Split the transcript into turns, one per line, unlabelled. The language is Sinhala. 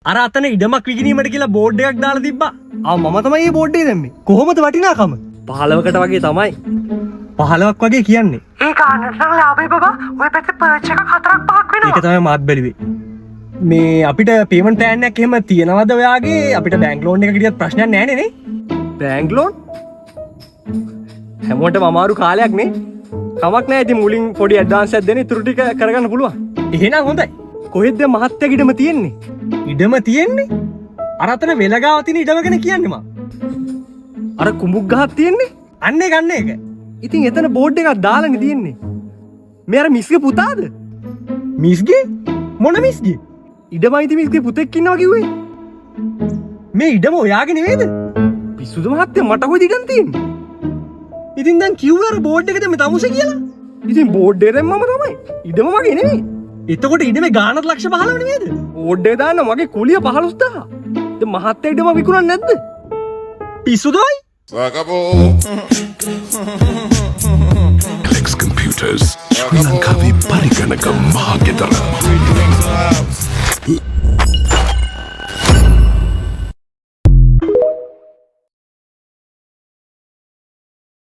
අර අතන ඉඩමක් විකිණීමට කියලා බෝඩ් එකක් දාලා තිබ්බා. මම තමයි මේ බෝඩ් එක දැම්මේ. කොහොමද වටිනාකම? 15කට වගේ තමයි. 15ක් වගේ කියන්නේ.
ඒක අනර්ථන ලාභයි බබා. ඔය පැත්තේ පර්ච් එකක් 4ක් 5ක් වෙනවා.
ඒක තමයි මාත් බැලුවේ. මේ අපිට පේමන්ට් ප්ලෑන් එකක් එහෙම තියනවද ඔයාගේ? අපිට බැංක් ලෝන් එකකට ගියත් ප්‍රශ්නයක් නැහැ නේ. Bank loan? හැමෝටම අමාරු කාලයක් නේ. කමක් නැහැ. ඉතින් මුලින් පොඩි ඇඩ්වාන්ස් එකක් දෙන්න ඉතුරු ටික කරගන්න පුළුවන්. එහෙනම් හොඳයි. කොහෙද මහත්තයාගේ ඉඩම තියෙන්නේ? ඉඩම තියෙන්නේ? අර අතන වෙලගාව තියෙන ඉඩම ගැන කියන්නේ මම. අර කුඹුක් ගහක් තියෙන්නේ? අන්න ඒක අන්න ඒක. ඉතින් එතන බෝඩ් එකක් දාලානේ තියෙන්නේ. මේ අර මිස්ගේ පුතාද? මිස්ගේ? මොන මිස්ගේ? ඉඩමයිති මිස්ගේ පුතෙක් ඉන්නවා කිව්වේ. මේ ඉඩම ඔයාගේ නෙවෙයිද? පිස්සුද මහත්තයා මට කොයිද ඉඩම් තියෙන්නේ? ඉතින් දැන් කිව්වේ අර බෝඩ් එකද මේ තමුසේ කියලා? ඉතින් බෝඩ් එකෙන් මම තමයි. ඉඩම මගේ නෙවෙයි. එතකොට ඉඩමේ ගානත් ලක්ෂ 15 නෙමෙයිද? බෝඩ් එක දාන්න මගේ කුලිය 15000. දැන් මහත්තයා ඉඩම විකුණන්නේ නැද්ද? පිස්සුදයි?
Clicks Computers Sri Lanka vi Pariganaka Mahagedara